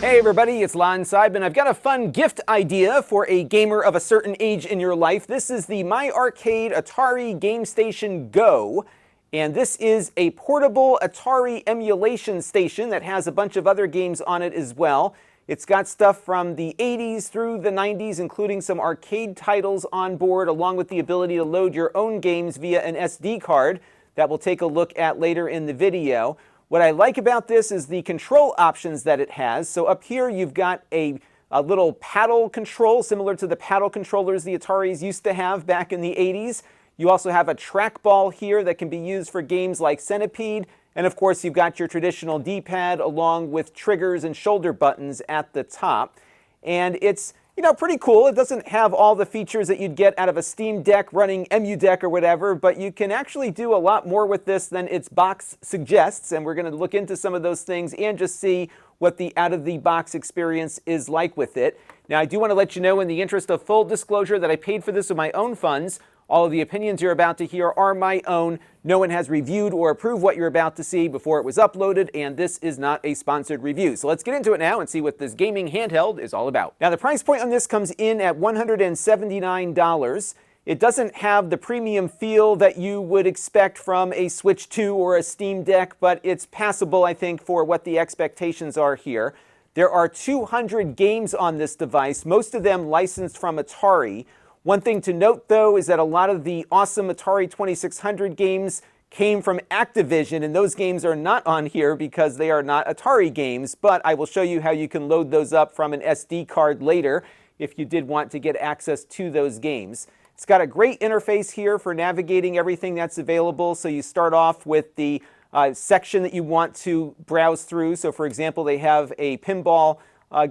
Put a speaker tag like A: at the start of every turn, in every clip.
A: Hey everybody, it's Lon.TV. I've got a fun gift idea for a gamer of a certain age in your life. This is the My Arcade Atari Gamestation Go, and this is a portable Atari emulation station that has a bunch of other games on it as well. It's got stuff from the 80s through the 90s, including some arcade titles on board, along with the ability to load your own games via an SD card that we'll take a look at later in the video. What I like about this is the control options that it has. So up here you've got a little paddle control, similar to the paddle controllers the Ataris used to have back in the 80s. You also have a trackball here that can be used for games like Centipede. And of course you've got your traditional D-pad along with triggers and shoulder buttons at the top. And it's pretty cool. It doesn't have all the features that you'd get out of a Steam Deck running EmuDeck or whatever, but you can actually do a lot more with this than its box suggests, and we're going to look into some of those things and just see what the out-of-the-box experience is like with it. Now, I do want to let you know, in the interest of full disclosure, that I paid for this with my own funds. All of the opinions you're about to hear are my own. No one has reviewed or approved what you're about to see before it was uploaded, and this is not a sponsored review. So let's get into it now and see what this gaming handheld is all about. Now, the price point on this comes in at $179. It doesn't have the premium feel that you would expect from a Switch 2 or a Steam Deck, but it's passable, I think, for what the expectations are here. There are 200 games on this device, most of them licensed from Atari. One thing to note, though, is that a lot of the awesome Atari 2600 games came from Activision, and those games are not on here because they are not Atari games, but I will show you how you can load those up from an SD card later if you did want to get access to those games. It's got a great interface here for navigating everything that's available, so you start off with the section that you want to browse through. So, for example, they have a pinball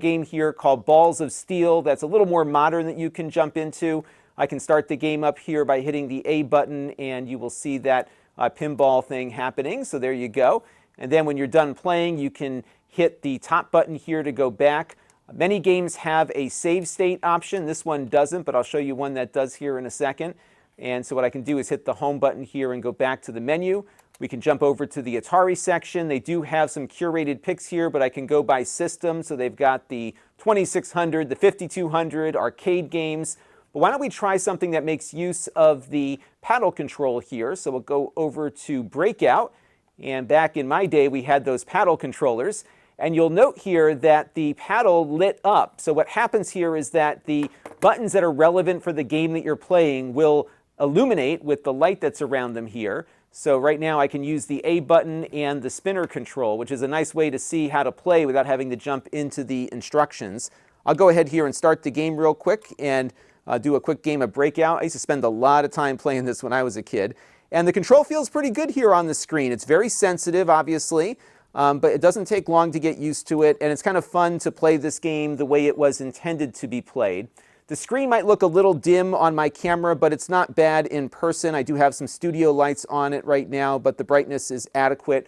A: game here called Balls of Steel that's a little more modern that you can jump into. I can start the game up here by hitting the A button, and you will see that pinball thing happening. So there you go. And then when you're done playing, you can hit the top button here to go back. Many games have a save state option. This one doesn't, but I'll show you one that does here in a second. And so what I can do is hit the home button here and go back to the menu. We can jump over to the Atari section. They do have some curated picks here, but I can go by system. So they've got the 2600, the 5200 arcade games. But why don't we try something that makes use of the paddle control here? So we'll go over to Breakout. And back in my day, we had those paddle controllers. And you'll note here that the paddle lit up. So what happens here is that the buttons that are relevant for the game that you're playing will illuminate with the light that's around them here. So right now I can use the A button and the spinner control, which is a nice way to see how to play without having to jump into the instructions. I'll go ahead here and start the game real quick and do a quick game of Breakout. I used to spend a lot of time playing this when I was a kid. And the control feels pretty good here on the screen. It's very sensitive, obviously, but it doesn't take long to get used to it. And it's kind of fun to play this game the way it was intended to be played. The screen might look a little dim on my camera, but it's not bad in person. I do have some studio lights on it right now, but the brightness is adequate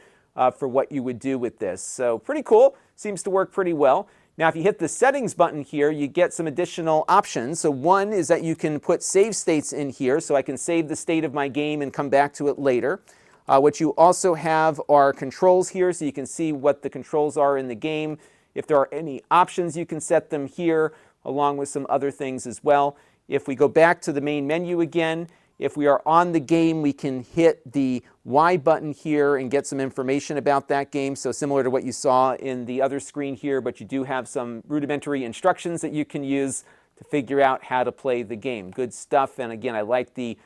A: for what you would do with this. So pretty cool. Seems to work pretty well. Now, if you hit the settings button here, you get some additional options. So one is that you can put save states in here, so I can save the state of my game and come back to it later. What you also have are controls here, so you can see what the controls are in the game. If there are any options, you can set them here, along with some other things as well. If we go back to the main menu again, if we are on the game, we can hit the Y button here and get some information about that game. So similar to what you saw in the other screen here, but you do have some rudimentary instructions that you can use to figure out how to play the game. Good stuff, and again, I like the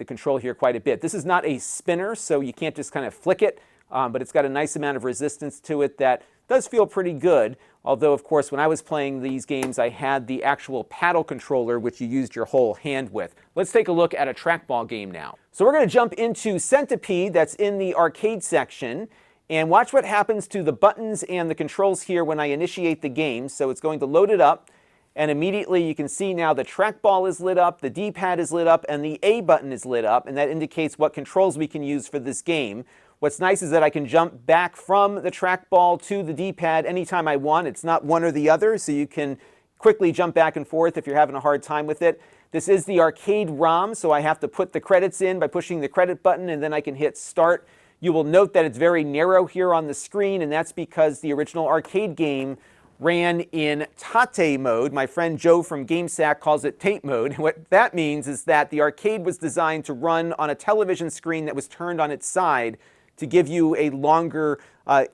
A: control here quite a bit. This is not a spinner, so you can't just kind of flick it, but it's got a nice amount of resistance to it that does feel pretty good. Although, of course, when I was playing these games, I had the actual paddle controller, which you used your whole hand with. Let's take a look at a trackball game now. So we're going to jump into Centipede, that's in the arcade section, and watch what happens to the buttons and the controls here when I initiate the game. So it's going to load it up, and immediately you can see now the trackball is lit up, the D-pad is lit up, and the A button is lit up, and that indicates what controls we can use for this game. What's nice is that I can jump back from the trackball to the D-pad anytime I want. It's not one or the other, so you can quickly jump back and forth if you're having a hard time with it. This is the arcade ROM, so I have to put the credits in by pushing the credit button, and then I can hit start. You will note that it's very narrow here on the screen, and that's because the original arcade game ran in tate mode. My friend Joe from GameSack calls it tape mode. What that means is that the arcade was designed to run on a television screen that was turned on its side to give you a longer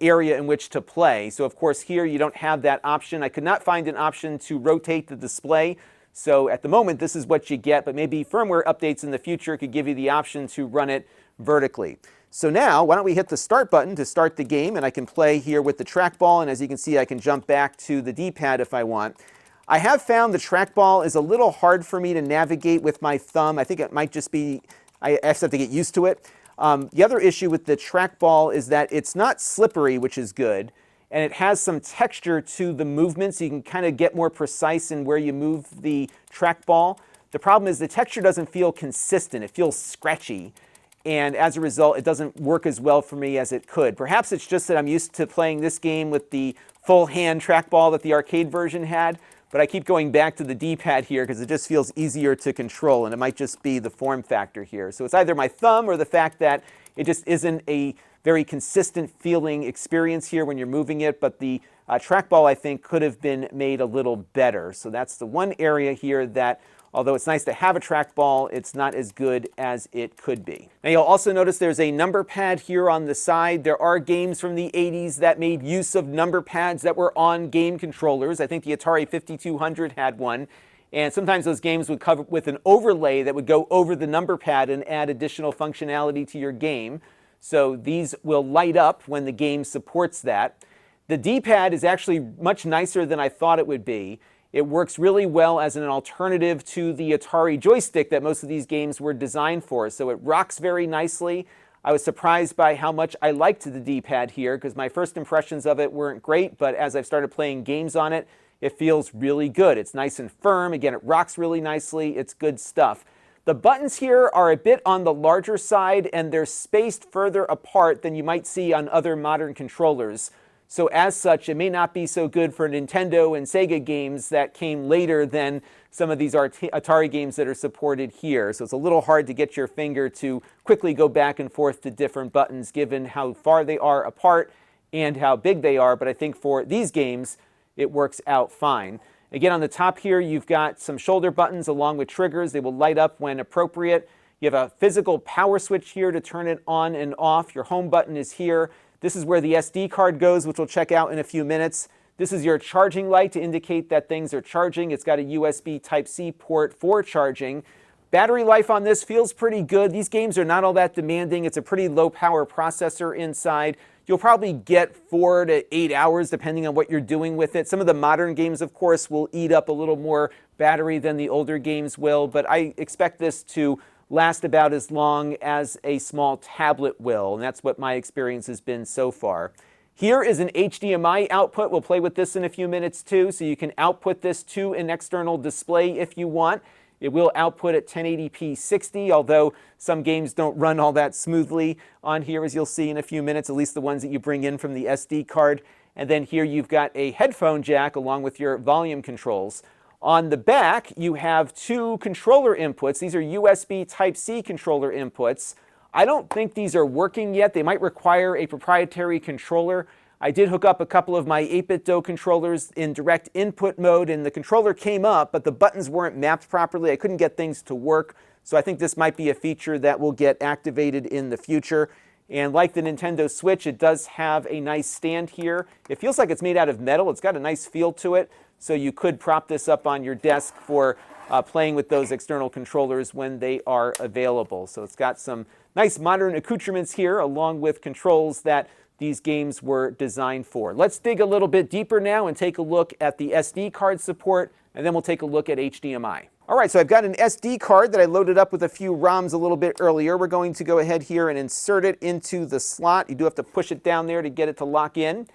A: area in which to play. So of course here you don't have that option. I could not find an option to rotate the display. So at the moment this is what you get, but maybe firmware updates in the future could give you the option to run it vertically. So now, why don't we hit the start button to start the game, and I can play here with the trackball, and as you can see, I can jump back to the D-pad if I want. I have found the trackball is a little hard for me to navigate with my thumb. I think it might just be, I just have to get used to it. The other issue with the trackball is that it's not slippery, which is good, and it has some texture to the movement, so you can kind of get more precise in where you move the trackball. The problem is the texture doesn't feel consistent. It feels scratchy. And as a result, it doesn't work as well for me as it could. Perhaps it's just that I'm used to playing this game with the full hand trackball that the arcade version had, but I keep going back to the D-pad here because it just feels easier to control, and it might just be the form factor here. So it's either my thumb or the fact that it just isn't a very consistent feeling experience here when you're moving it, but the trackball, I think, could have been made a little better. So that's the one area here that, although it's nice to have a trackball, it's not as good as it could be. Now you'll also notice there's a number pad here on the side. There are games from the 80s that made use of number pads that were on game controllers. I think the Atari 5200 had one. And sometimes those games would come with an overlay that would go over the number pad and add additional functionality to your game. So these will light up when the game supports that. The D-pad is actually much nicer than I thought it would be. It works really well as an alternative to the Atari joystick that most of these games were designed for. So it rocks very nicely. I was surprised by how much I liked the D-pad here because my first impressions of it weren't great, but as I've started playing games on it, it feels really good. It's nice and firm. Again, it rocks really nicely. It's good stuff. The buttons here are a bit on the larger side, and they're spaced further apart than you might see on other modern controllers. So as such, it may not be so good for Nintendo and Sega games that came later than some of these Atari games that are supported here. So it's a little hard to get your finger to quickly go back and forth to different buttons given how far they are apart and how big they are. But I think for these games, it works out fine. Again, on the top here, you've got some shoulder buttons along with triggers. They will light up when appropriate. You have a physical power switch here to turn it on and off. Your home button is here. This is where the SD card goes, which we'll check out in a few minutes. This is your charging light to indicate that things are charging. It's got a USB Type-C port for charging. Battery life on this feels pretty good. These games are not all that demanding. It's a pretty low power processor inside. You'll probably get 4 to 8 hours depending on what you're doing with it. Some of the modern games, of course, will eat up a little more battery than the older games will, but I expect this to last about as long as a small tablet will, and that's what my experience has been so far. Here is an HDMI output. We'll play with this in a few minutes too, so you can output this to an external display if you want. It will output at 1080p 60, although some games don't run all that smoothly on here, as you'll see in a few minutes, at least the ones that you bring in from the SD card. And then here you've got a headphone jack along with your volume controls. On the back, you have 2 controller inputs. These are USB Type-C controller inputs. I don't think these are working yet. They might require a proprietary controller. I did hook up a couple of my 8-bit-do controllers in direct input mode, and the controller came up, but the buttons weren't mapped properly. I couldn't get things to work, so I think this might be a feature that will get activated in the future. And like the Nintendo Switch, it does have a nice stand here. It feels like it's made out of metal. It's got a nice feel to it. So you could prop this up on your desk for playing with those external controllers when they are available. So it's got some nice modern accoutrements here along with controls that these games were designed for. Let's dig a little bit deeper now and take a look at the SD card support, and then we'll take a look at HDMI. All right, so I've got an SD card that I loaded up with a few ROMs a little bit earlier. We're going to go ahead here and insert it into the slot. You do have to push it down there to get it to lock in.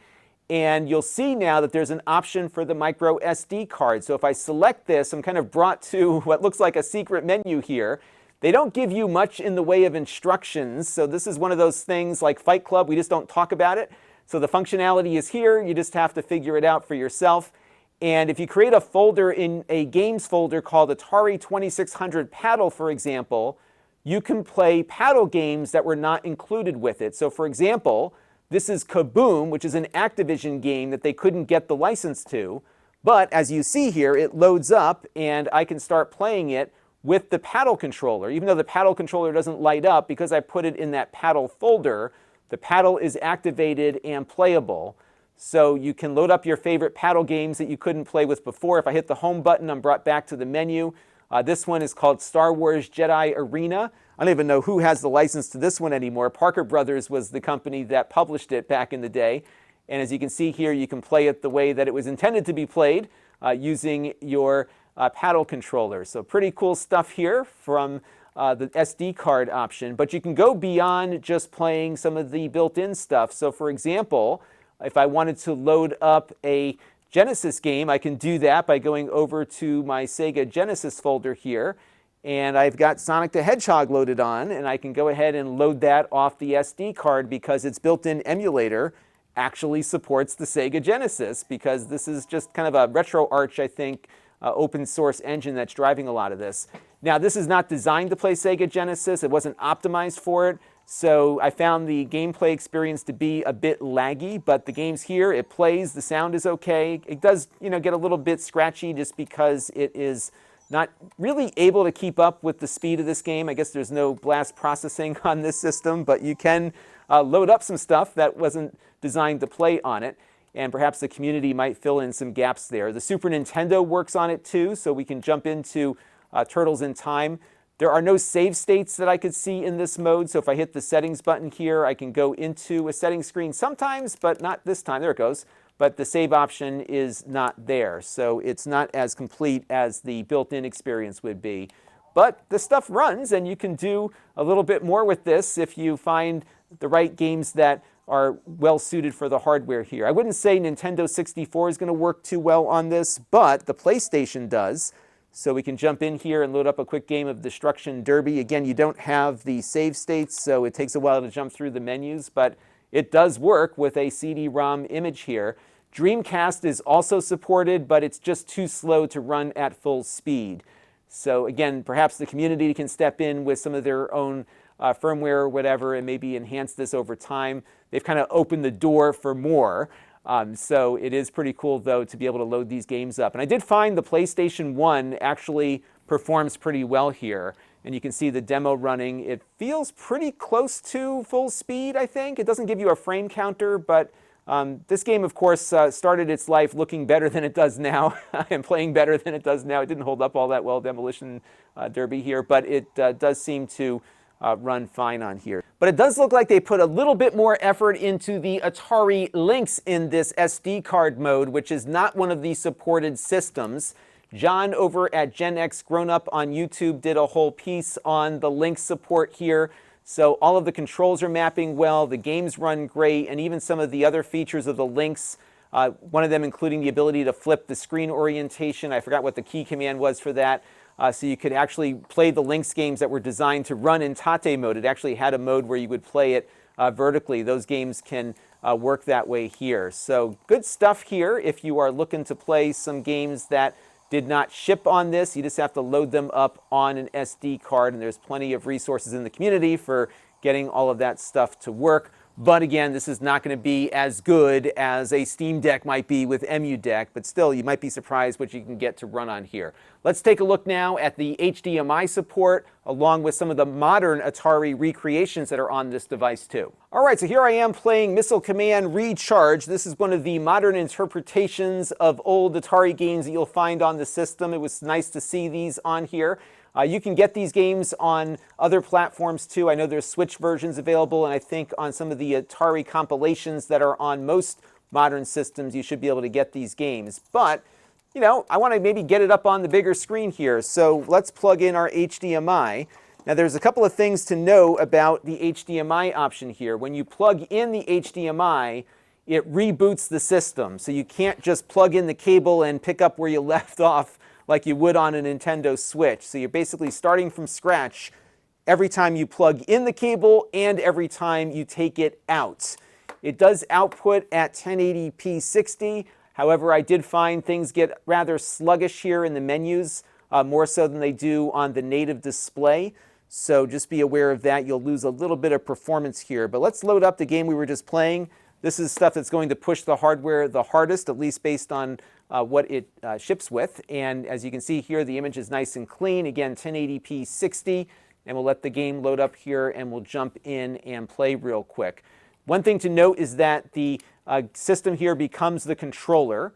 A: And you'll see now that there's an option for the micro SD card. So if I select this, I'm kind of brought to what looks like a secret menu here. They don't give you much in the way of instructions. So this is one of those things like Fight Club. We just don't talk about it. So the functionality is here. You just have to figure it out for yourself. And if you create a folder in a games folder called Atari 2600 Paddle, for example, you can play paddle games that were not included with it. So for example, This is Kaboom, which is an Activision game that they couldn't get the license to. But as you see here, it loads up and I can start playing it with the paddle controller. Even though the paddle controller doesn't light up, because I put it in that paddle folder, the paddle is activated and playable. So you can load up your favorite paddle games that you couldn't play with before. If I hit the home button, I'm brought back to the menu. This one is called Star Wars Jedi Arena. I don't even know who has the license to this one anymore. Parker Brothers was the company that published it back in the day. And as you can see here, you can play it the way that it was intended to be played using your paddle controller. So pretty cool stuff here from the SD card option. But you can go beyond just playing some of the built-in stuff. So for example, if I wanted to load up a Genesis game, I can do that by going over to my Sega Genesis folder here. And I've got Sonic the Hedgehog loaded on, and I can go ahead and load that off the SD card because its built-in emulator actually supports the Sega Genesis, because this is just kind of a RetroArch, I think, open source engine that's driving a lot of this. Now, this is not designed to play Sega Genesis. It wasn't optimized for it. So I found the gameplay experience to be a bit laggy, but the game's here, it plays, the sound is okay. It does, get a little bit scratchy just because it is not really able to keep up with the speed of this game. I guess there's no blast processing on this system, but you can load up some stuff that wasn't designed to play on it, and perhaps the community might fill in some gaps there. The Super Nintendo works on it too, so we can jump into Turtles in Time. There are no save states that I could see in this mode, so if I hit the settings button here, I can go into a settings screen sometimes, but not this time. There it goes. But the save option is not there, so it's not as complete as the built-in experience would be. But the stuff runs, and you can do a little bit more with this if you find the right games that are well suited for the hardware here. I wouldn't say Nintendo 64 is going to work too well on this, but the PlayStation does. So we can jump in here and load up a quick game of Destruction Derby. Again, you don't have the save states, so it takes a while to jump through the menus, but it does work with a CD-ROM image here. Dreamcast is also supported, but it's just too slow to run at full speed. So again, perhaps the community can step in with some of their own firmware or whatever and maybe enhance this over time. They've kind of opened the door for more. So it is pretty cool, though, to be able to load these games up. And I did find the PlayStation 1 actually performs pretty well here. And you can see the demo running. It feels pretty close to full speed, I think. It doesn't give you a frame counter, but this game, of course, started its life looking better than it does now and playing better than it does now. It didn't hold up all that well, Demolition Derby here, but it does seem to run fine on here. But it does look like they put a little bit more effort into the Atari Lynx in this SD card mode, which is not one of the supported systems. John over at Gen X Grown Up on YouTube did a whole piece on the Lynx support here. So all of the controls are mapping well, the games run great, and even some of the other features of the Lynx, one of them including the ability to flip the screen orientation. I forgot what the key command was for that. So you could actually play the Lynx games that were designed to run in Tate mode. It actually had a mode where you would play it vertically. Those games can work that way here. So good stuff here if you are looking to play some games that did not ship on this. You just have to load them up on an SD card, and there's plenty of resources in the community for getting all of that stuff to work. But again, this is not going to be as good as a Steam Deck might be with EmuDeck, but still, you might be surprised what you can get to run on here. Let's take a look now at the HDMI support, along with some of the modern Atari recreations that are on this device too. All right, so here I am playing Missile Command Recharge. This is one of the modern interpretations of old Atari games that you'll find on the system. It was nice to see these on here. You can get these games on other platforms too. I know there's Switch versions available, and I think on some of the Atari compilations that are on most modern systems, you should be able to get these games. But, I want to maybe get it up on the bigger screen here. So let's plug in our HDMI. Now there's a couple of things to know about the HDMI option here. When you plug in the HDMI, it reboots the system. So you can't just plug in the cable and pick up where you left off like you would on a Nintendo Switch. So you're basically starting from scratch every time you plug in the cable and every time you take it out. It does output at 1080p 60. However, I did find things get rather sluggish here in the menus, more so than they do on the native display. So just be aware of that. You'll lose a little bit of performance here. But let's load up the game we were just playing. This is stuff that's going to push the hardware the hardest, at least based on what it ships with. And as you can see here, the image is nice and clean. Again, 1080p 60. And we'll let the game load up here, and we'll jump in and play real quick. One thing to note is that the system here becomes the controller.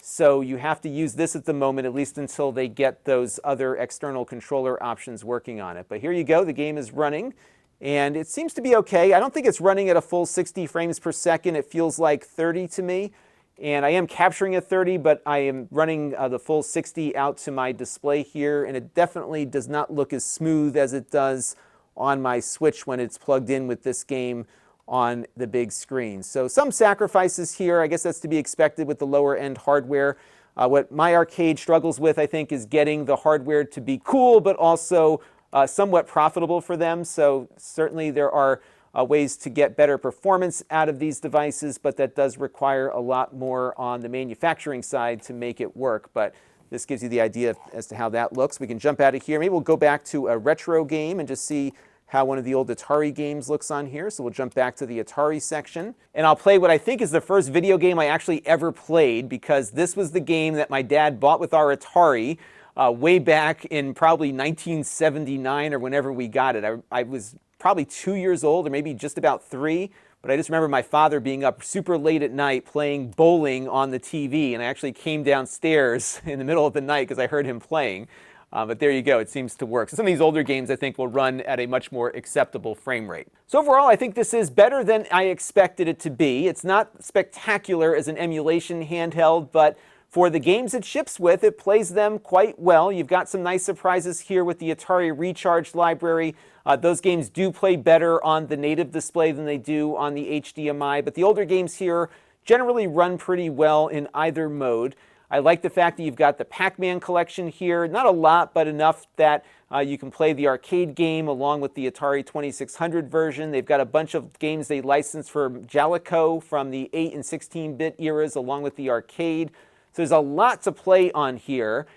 A: So you have to use this at the moment, at least until they get those other external controller options working on it. But here you go. The game is running. And it seems to be okay. I don't think it's running at a full 60 frames per second. It feels like 30 to me. And I am capturing at 30, but I am running the full 60 out to my display here. And it definitely does not look as smooth as it does on my Switch when it's plugged in with this game on the big screen. So some sacrifices here. I guess that's to be expected with the lower end hardware. What my arcade struggles with, I think, is getting the hardware to be cool, but also somewhat profitable for them. So certainly there are ways to get better performance out of these devices, but that does require a lot more on the manufacturing side to make it work. But this gives you the idea as to how that looks. We can jump out of here. Maybe we'll go back to a retro game and just see how one of the old Atari games looks on here. So we'll jump back to the Atari section. And I'll play what I think is the first video game I actually ever played, because this was the game that my dad bought with our Atari way back in probably 1979 or whenever we got it. I was probably 2 years old, or maybe just about 3. But I just remember my father being up super late at night playing bowling on the TV. And I actually came downstairs in the middle of the night because I heard him playing. But there you go, it seems to work. So some of these older games, I think, will run at a much more acceptable frame rate. So overall, I think this is better than I expected it to be. It's not spectacular as an emulation handheld, but for the games it ships with, it plays them quite well. You've got some nice surprises here with the Atari Recharge library. Those games do play better on the native display than they do on the HDMI, but the older games here generally run pretty well in either mode. I like the fact that you've got the Pac-Man collection here. Not a lot, but enough that you can play the arcade game along with the Atari 2600 version. They've got a bunch of games they licensed for Jaleco from the 8 and 16-bit eras along with the arcade. So there's a lot to play on here.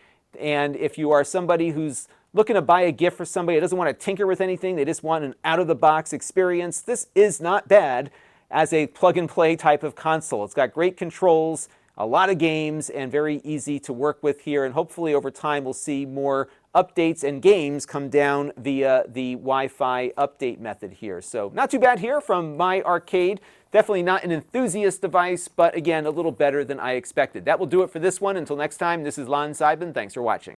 A: And if you are somebody who's looking to buy a gift for somebody that doesn't want to tinker with anything, they just want an out-of-the-box experience, this is not bad as a plug-and-play type of console. It's got great controls, a lot of games, and very easy to work with here. And hopefully over time we'll see more updates and games come down via the Wi-Fi update method here. So not too bad here from my arcade. Definitely not an enthusiast device, but again, a little better than I expected. That will do it for this one. Until next time, this is Lon.TV. Thanks for watching.